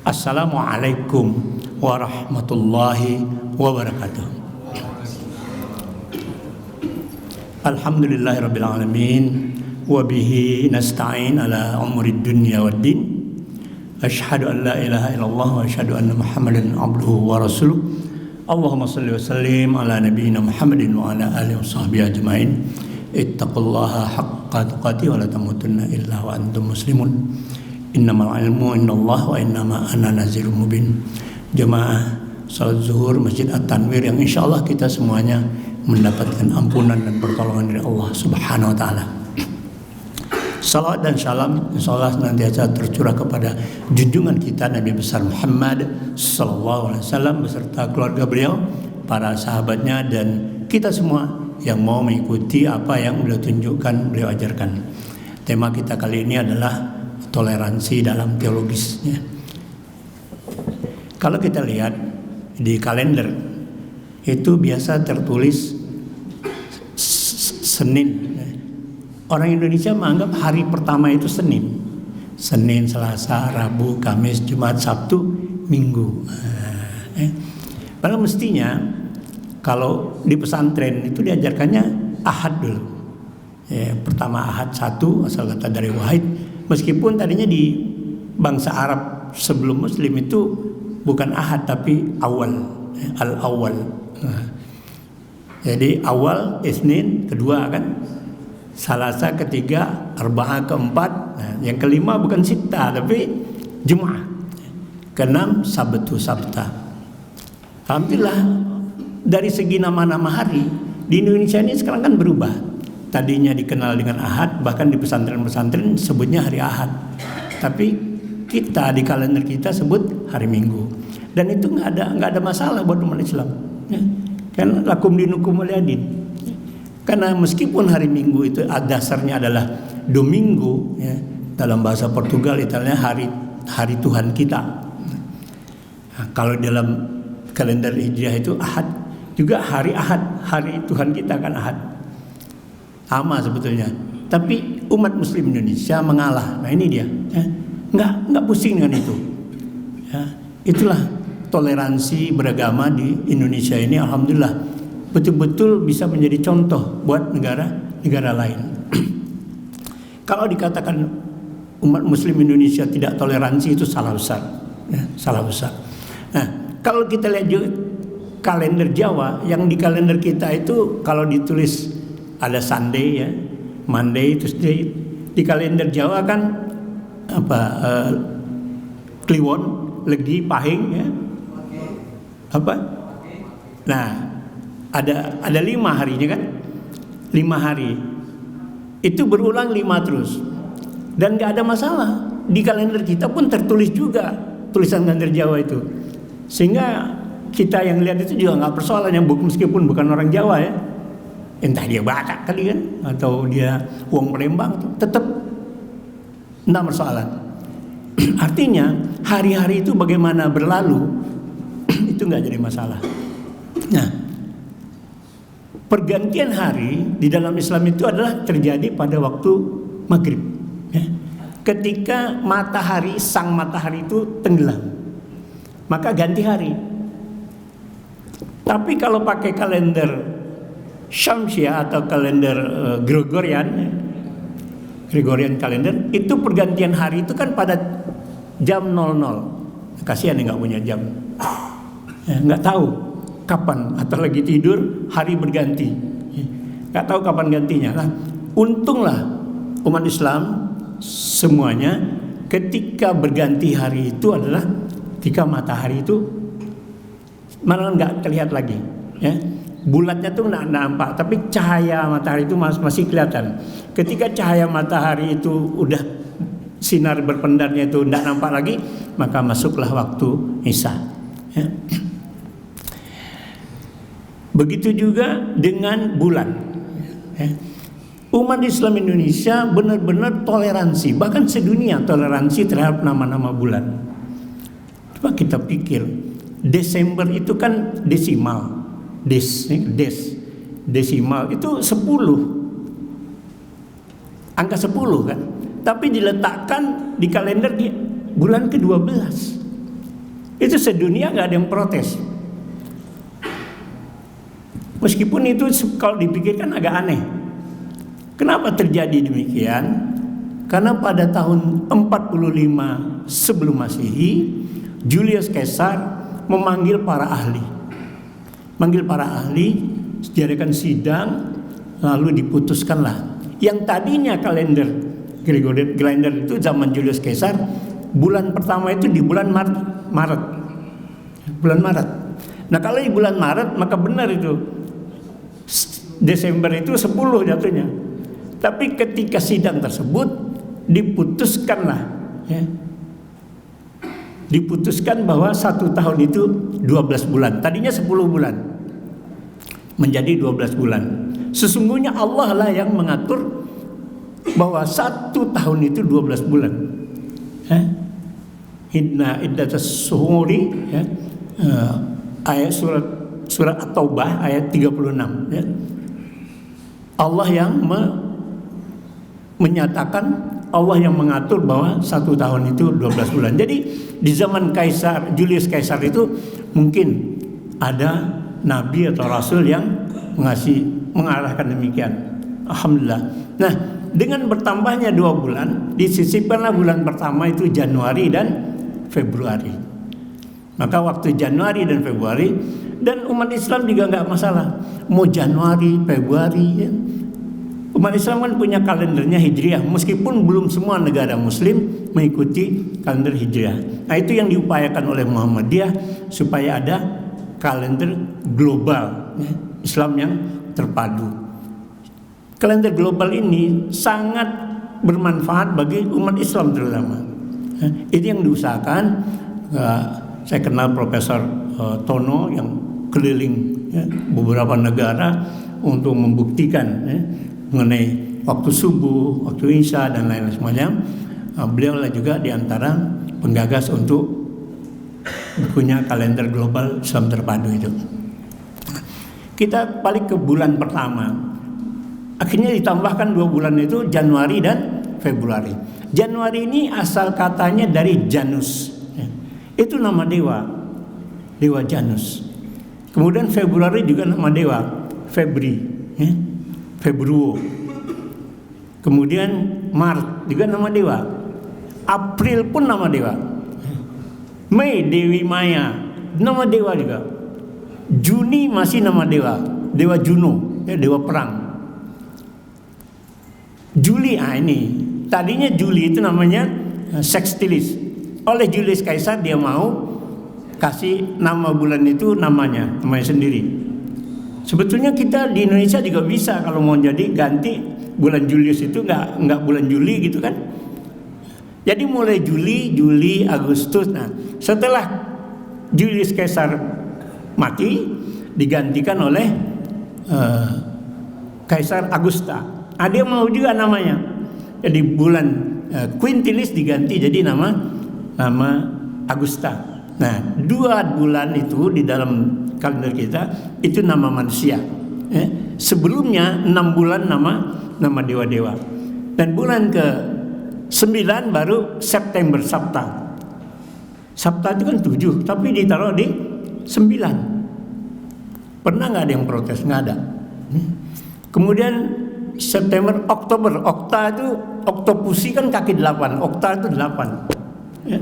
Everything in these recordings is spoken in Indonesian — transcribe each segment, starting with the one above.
Assalamualaikum warahmatullahi wabarakatuh. Alhamdulillahirabbil alamin wa bihi nasta'in ala umurid dunya waddin. Asyhadu an la ilaha illallah wa asyhadu anna Muhammadan abduhu wa rasuluh. Allahumma shalli wa sallim ala nabiyyina Muhammadin wa ala alihi washabbihi ajmain. Ittaqullaha haqqa tuqatih wa la tamutunna illa wa antum muslimun. Innamal ilmu indallah wa innama ana nazirun mubin. Jemaah salat zuhur Masjid At-Tanwir yang insyaallah kita semuanya mendapatkan ampunan dan pertolongan dari Allah Subhanahu wa taala. Salawat dan salam insyaallah senantiasa tercurah kepada junjungan kita Nabi besar Muhammad sallallahu alaihi wasallam beserta keluarga beliau, para sahabatnya dan kita semua yang mau mengikuti apa yang beliau tunjukkan, beliau ajarkan. Tema kita kali ini adalah toleransi dalam teologisnya. Kalau kita lihat di kalender itu biasa tertulis Senin. Orang Indonesia menganggap hari pertama itu Senin. Senin, Selasa, Rabu, Kamis, Jumat, Sabtu, Minggu. Padahal mestinya kalau di pesantren itu diajarkannya Ahad dulu. Pertama Ahad, satu, asal kata dari wahid. Meskipun tadinya di bangsa Arab sebelum Muslim itu bukan Ahad tapi awal, al-awwal. Jadi awal, Isnin, kedua kan, Salasa ketiga, Arba'ah keempat, yang kelima bukan Sitta tapi Jumat, keenam Sabtu Sabta. Alhamdulillah dari segi nama-nama hari di Indonesia ini sekarang kan berubah. Tadinya dikenal dengan Ahad, bahkan di pesantren-pesantren sebutnya hari Ahad. Tapi kita di kalender kita sebut hari Minggu. Dan itu nggak ada masalah buat umat Islam. Kan lakum dinukum waliyadin. Karena meskipun hari Minggu itu dasarnya adalah Domingo, dalam bahasa Portugal Italia hari Tuhan kita. Nah, kalau dalam kalender Hijriah itu Ahad, juga hari Ahad, hari Tuhan kita kan Ahad. Sama sebetulnya. Tapi umat Muslim Indonesia mengalah. Nah ini dia, nggak pusing dengan itu. Itulah toleransi beragama di Indonesia ini. Alhamdulillah betul-betul bisa menjadi contoh buat negara-negara lain. Kalau dikatakan umat Muslim Indonesia tidak toleransi itu salah besar, salah besar. Nah, kalau kita lihat juga kalender Jawa, yang di kalender kita itu kalau ditulis ada Sunday ya, Monday, Tuesday. Di kalender Jawa kan apa? Kliwon, Legi, Pahing ya. Apa? Nah, ada 5 harinya kan, 5 hari itu berulang 5 terus dan nggak ada masalah. Di kalender kita pun tertulis juga tulisan kalender Jawa itu, sehingga kita yang lihat itu juga nggak persoalan, yang meskipun bukan orang Jawa ya, entah dia Batak kali kan atau dia wong Palembang, tetap nggak persoalan. Artinya hari-hari itu bagaimana berlalu itu nggak jadi masalah. Nah, pergantian hari di dalam Islam itu adalah terjadi pada waktu maghrib, ketika matahari, sang matahari itu tenggelam, maka ganti hari. Tapi kalau pakai kalender Syamsiah atau kalender Gregorian kalender, itu pergantian hari itu kan pada jam 00. Kasihan yang nggak punya jam, nggak tahu kapan, atau lagi tidur hari berganti, nggak tahu kapan gantinya. Nah, untunglah umat Islam semuanya ketika berganti hari itu adalah ketika matahari itu malah nggak terlihat lagi, ya. Bulatnya tuh nggak nampak, tapi cahaya matahari itu masih kelihatan. Ketika cahaya matahari itu udah sinar berpendarnya itu nggak nampak lagi, maka masuklah waktu Isya. Ya. Begitu juga dengan bulan. Umat Islam Indonesia benar-benar toleransi, bahkan sedunia toleransi terhadap nama-nama bulan. Coba kita pikir, Desember itu kan desimal, desimal itu 10, angka 10 kan. Tapi diletakkan di kalender di bulan ke-12. Itu sedunia nggak ada yang protes. Meskipun itu kalau dipikirkan agak aneh. Kenapa terjadi demikian? Karena pada tahun 45 sebelum Masehi, Julius Caesar memanggil para ahli. Manggil para ahli, diadakan sidang, lalu diputuskanlah. Yang tadinya kalender Gregorian kalender itu zaman Julius Caesar, bulan pertama itu di bulan Maret. Bulan Maret. Nah, kalau di bulan Maret maka benar itu Desember itu 10 jatuhnya. Tapi ketika sidang tersebut diputuskanlah, ya, diputuskan bahwa 1 tahun itu 12 bulan. Tadinya 10 bulan menjadi 12 bulan. Sesungguhnya Allah lah yang mengatur bahwa 1 tahun itu 12 bulan. Inna iddatas suhuri, ya, ayat surat At-Taubah ayat 36, ya. Allah yang menyatakan, Allah yang mengatur bahwa 1 tahun itu 12 bulan. Jadi di zaman Julius Caesar itu mungkin ada nabi atau rasul yang mengarahkan demikian. Alhamdulillah. Nah, dengan bertambahnya 2 bulan, disisipkanlah bulan pertama itu Januari dan Februari. Maka waktu Januari dan Februari, dan umat Islam juga nggak masalah mau Januari, Februari, ya. Umat Islam kan punya kalendernya Hijriah, meskipun belum semua negara Muslim mengikuti kalender Hijriah. Nah, itu yang diupayakan oleh Muhammadiyah supaya ada kalender global, ya, Islam yang terpadu. Kalender global ini sangat bermanfaat bagi umat Islam terutama. Itu yang diusahakan. Saya kenal Profesor Tono yang keliling, ya, beberapa negara untuk membuktikan, ya, mengenai waktu subuh, waktu isya dan lain-lain semacam. Beliau lah juga diantara penggagas untuk punya kalender global Islam terpadu itu. Kita balik ke bulan pertama. Akhirnya ditambahkan 2 bulan itu Januari dan Februari. Januari ini asal katanya dari Janus, ya. Itu nama dewa Janus. Kemudian Februari juga nama dewa Febri, ya. Februo. Kemudian Maret juga nama dewa. April pun nama dewa. Mei Dewi Maya, nama dewa juga. Juni masih nama dewa Juno, ya, dewa perang. Juli, ini tadinya Juli itu namanya Sextilis. Oleh Julius Caesar dia mau kasih nama bulan itu namanya sendiri. Sebetulnya kita di Indonesia juga bisa kalau mau jadi ganti bulan Julius itu nggak bulan Juli gitu kan. Jadi mulai Juli, Agustus. Nah, setelah Julius Caesar mati digantikan oleh Kaisar Augusta. Dia mau juga namanya. Jadi bulan Quintilis diganti jadi nama Augusta. Nah, 2 bulan itu di dalam kalender kita itu nama manusia. Sebelumnya 6 bulan nama dewa-dewa. Dan bulan ke-9 baru September, Sabta. Sabta itu kan 7, tapi ditaruh di 9. Pernah nggak ada yang protes? Nggak ada. Kemudian September, Oktober. Okta itu Oktopusi kan kaki 8, Okta itu 8. Ya.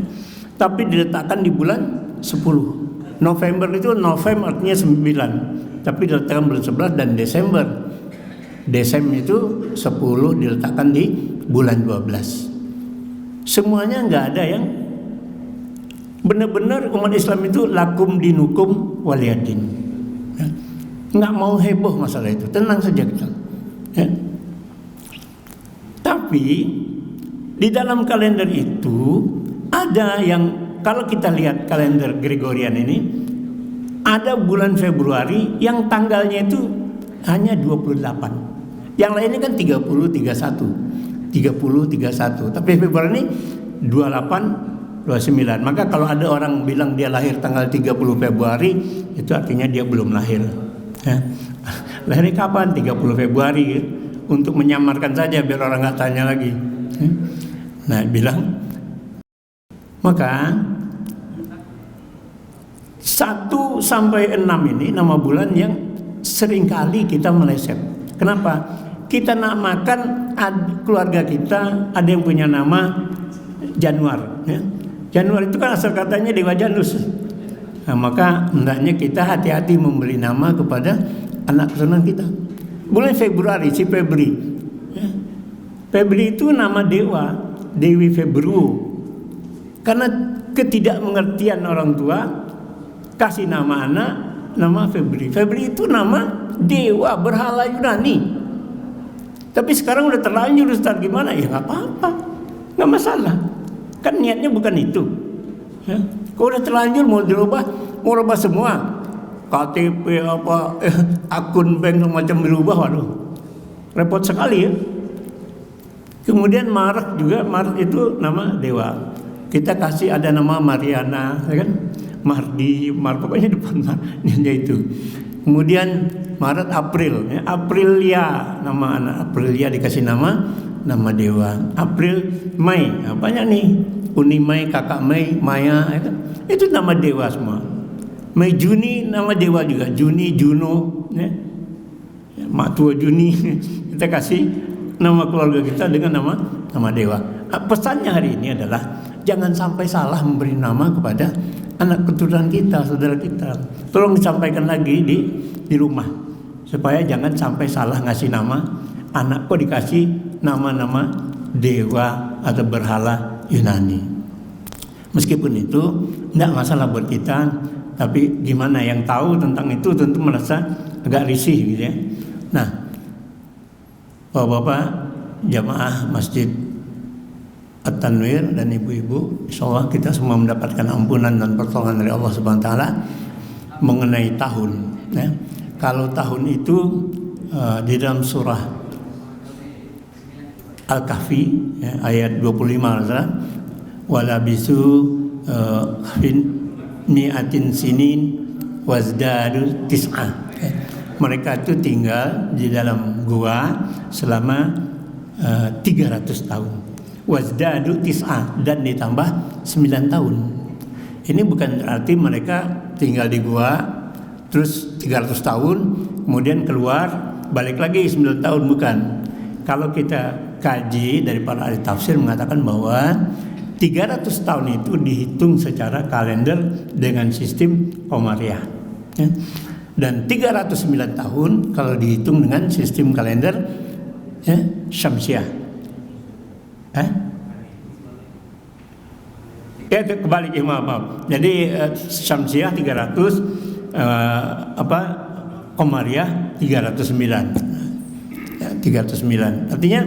Tapi diletakkan di bulan 10. November itu November artinya 9. Tapi diletakkan bulan 11 dan Desember. Desember itu 10 diletakkan di bulan 12. Semuanya nggak ada yang benar-benar umat Islam itu lakum dinukum waliyadin. Ya. Nggak mau heboh masalah itu, tenang saja kita. Ya. Tapi di dalam kalender itu ada yang, kalau kita lihat kalender Gregorian ini, ada bulan Februari yang tanggalnya itu hanya 28. Yang lainnya kan 30, 31. Tapi Februari ini 28, 29. Maka kalau ada orang bilang dia lahir tanggal 30 Februari, itu artinya dia belum lahir. Ya. Lahirnya kapan? 30 Februari. Untuk menyamarkan saja biar orang nggak tanya lagi. Nah, bilang. Maka 1 sampai 6 ini nama bulan yang seringkali kita meleset. Kenapa? Kita namakan keluarga kita, ada yang punya nama Januar, ya. Januar itu kan asal katanya Dewa Janus. Nah, maka hendaknya kita hati-hati memberi nama kepada anak keturunan kita. Bulan Februari, si Febri, ya. Febri itu nama dewa, Dewi Februo. Karena ketidakmengertian orang tua, kasih nama anak nama Febri. Febri itu nama dewa berhala Yunani. Tapi sekarang udah terlanjur, Ustaz, gimana? Ya nggak apa-apa, nggak masalah. Kan niatnya bukan itu. Ya. Kalau udah terlanjur mau dirubah, mau rubah semua, KTP apa, akun bank macam dirubah, waduh, repot sekali ya. Kemudian Maret juga, Maret itu nama dewa. Kita kasih ada nama Mariana, ya kan? Mardi, pokoknya depan namanya itu. Kemudian Maret, April, ya. Aprilia, nama anak Aprilia dikasih nama dewa. April, Mei, banyak nih. Uni Mei, kakak Mei, Maya, ya kan? Itu nama dewa semua. Mei, Juni nama dewa juga. Juni, Juno, ya. Mak tua Juni. Kita kasih nama keluarga kita dengan nama dewa. Pesannya hari ini adalah jangan sampai salah memberi nama kepada anak keturunan kita, saudara kita. Tolong disampaikan lagi di rumah supaya jangan sampai salah ngasih nama anak kok dikasih nama-nama dewa atau berhala Yunani. Meskipun itu tidak masalah buat kita, tapi gimana yang tahu tentang itu tentu merasa agak risih gitu ya. Nah, Bapak-bapak jamaah Masjid At-Tanwir dan ibu-ibu, insyaallah kita semua mendapatkan ampunan dan pertolongan dari Allah Subhanahu wa taala mengenai tahun, ya. Kalau tahun itu di dalam surah Al-Kahfi, ya, ayat 25 wala bisu mi'atin sinin wazdadu tis'ah. Mereka itu tinggal di dalam gua selama 300 tahun. Wazdadu tis'ah, dan ditambah 9 tahun. Ini bukan berarti mereka tinggal di gua terus 300 tahun kemudian keluar balik lagi 9 tahun, bukan. Kalau kita kaji dari para ahli tafsir mengatakan bahwa 300 tahun itu dihitung secara kalender dengan sistem Qamariyah, ya. Dan 309 tahun kalau dihitung dengan sistem kalender, ya, Syamsiah. Ya kebalik, ya, maaf. Jadi Syamsiah 300, Qamariyah 309. Ya, 309. Artinya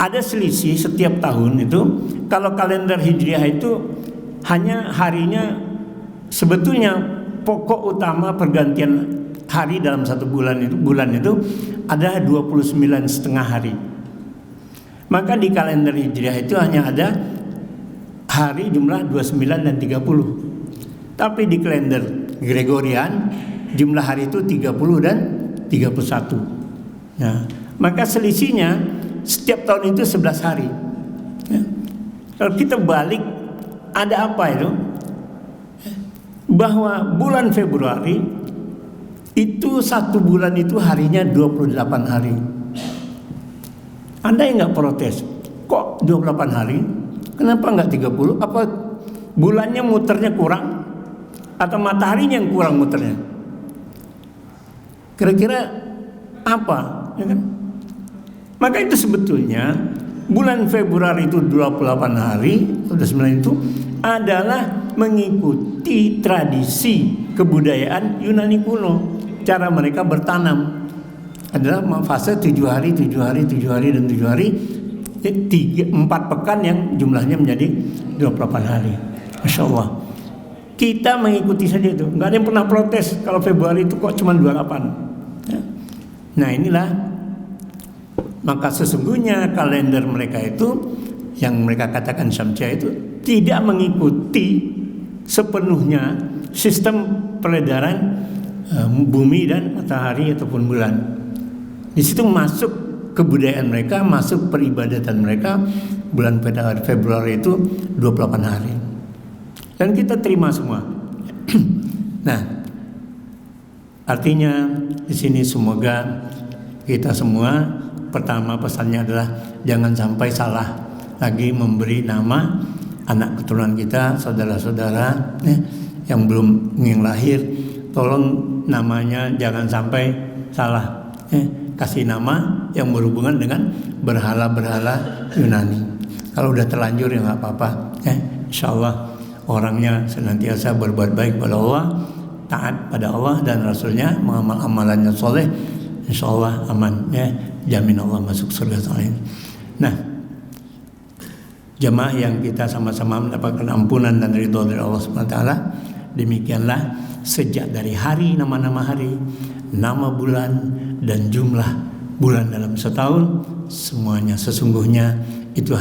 ada selisih setiap tahun itu. Kalau kalender Hijriah itu hanya harinya, sebetulnya pokok utama pergantian hari dalam satu bulan itu ada 29,5 hari. Maka di kalender Hijriah itu hanya ada hari jumlah 29 dan 30. Tapi di kalender Gregorian jumlah hari itu 30 dan 31. Nah, maka selisihnya setiap tahun itu 11 hari. Ya. Kalau kita balik, ada apa itu? Bahwa bulan Februari itu satu bulan itu harinya 28 hari. Anda yang nggak protes, kok 28 hari? Kenapa nggak 30? Apa bulannya muternya kurang? Atau mataharinya yang kurang muternya? Kira-kira apa? Ya kan? Maka itu sebetulnya bulan Februari itu 28 hari, sudah 9 itu adalah mengikuti tradisi kebudayaan Yunani kuno. Cara mereka bertanam adalah fase 7 hari, 7 hari, 7 hari, dan 7 hari, 4 pekan yang jumlahnya menjadi 28 hari. Masya Allah. Kita mengikuti saja itu. Nggak ada yang pernah protes kalau Februari itu kok cuma 28. Ya. Nah inilah, maka sesungguhnya kalender mereka itu yang mereka katakan Syamsiah itu tidak mengikuti sepenuhnya sistem peredaran bumi dan matahari ataupun bulan. Di situ masuk kebudayaan mereka, masuk peribadatan mereka. Bulan Februari itu 28 hari. Dan kita terima semua. Nah, artinya di sini semoga kita semua, pertama pesannya adalah jangan sampai salah lagi memberi nama anak keturunan kita, saudara-saudara yang belum lahir. Tolong namanya jangan sampai salah. Kasih nama yang berhubungan dengan berhala-berhala Yunani. Kalau udah terlanjur ya nggak apa-apa. Insya Allah orangnya senantiasa berbuat baik pada Allah, taat pada Allah dan Rasulnya, mengamal amalannya soleh, insya Allah aman. Jamin Allah masuk surga saleh. Nah, jemaah yang kita sama-sama mendapatkan ampunan dan ridho dari Allah SWT, demikianlah sejak dari hari, nama-nama hari, nama bulan dan jumlah bulan dalam setahun, semuanya sesungguhnya itu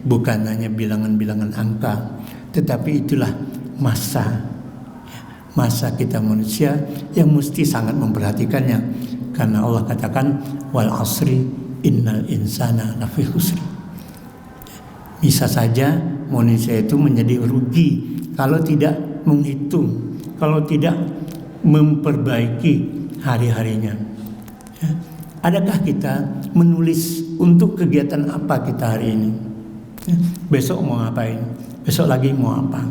bukan hanya bilangan-bilangan angka, tetapi itulah masa kita manusia yang mesti sangat memperhatikannya, karena Allah katakan wal asri innal insana lafi khusr. Bisa saja manusia itu menjadi rugi kalau tidak menghitung, kalau tidak memperbaiki hari-harinya. Adakah kita menulis untuk kegiatan apa kita hari ini? Besok mau ngapain? Besok lagi mau apa?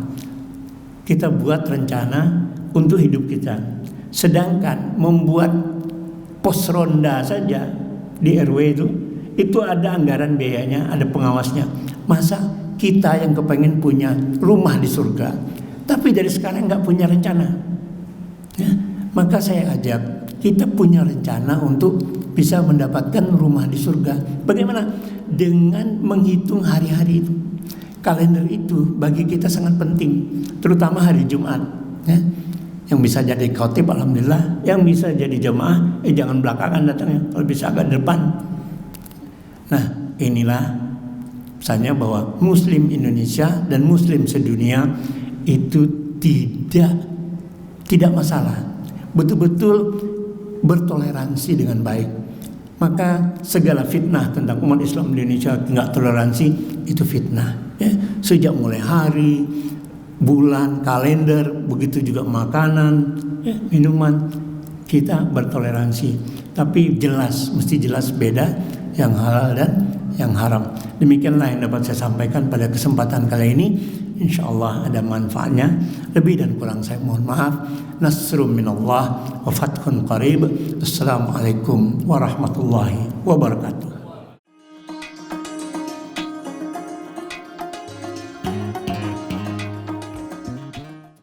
Kita buat rencana untuk hidup kita. Sedangkan membuat pos ronda saja di RW itu ada anggaran biayanya, ada pengawasnya. Masa kita yang kepengen punya rumah di surga, tapi dari sekarang nggak punya rencana? Maka saya ajak kita punya rencana untuk bisa mendapatkan rumah di surga. Bagaimana? Dengan menghitung hari-hari itu. Kalender itu bagi kita sangat penting, terutama hari Jumat. Yang bisa jadi khotib alhamdulillah, yang bisa jadi jemaah jangan belakangan datangnya, kalau bisa agak depan. Nah, inilah misalnya bahwa Muslim Indonesia dan Muslim sedunia itu tidak masalah, betul-betul bertoleransi dengan baik. Maka segala fitnah tentang umat Islam Indonesia nggak toleransi, itu fitnah. Sejak mulai hari, bulan, kalender, begitu juga makanan, minuman, kita bertoleransi. Tapi mesti jelas beda yang halal dan yang haram. Demikianlah yang dapat saya sampaikan pada kesempatan kali ini. Insya Allah ada manfaatnya. Lebih dan kurang saya mohon maaf. Nasrum minallah wa fathun qarib. Assalamualaikum warahmatullahi wabarakatuh.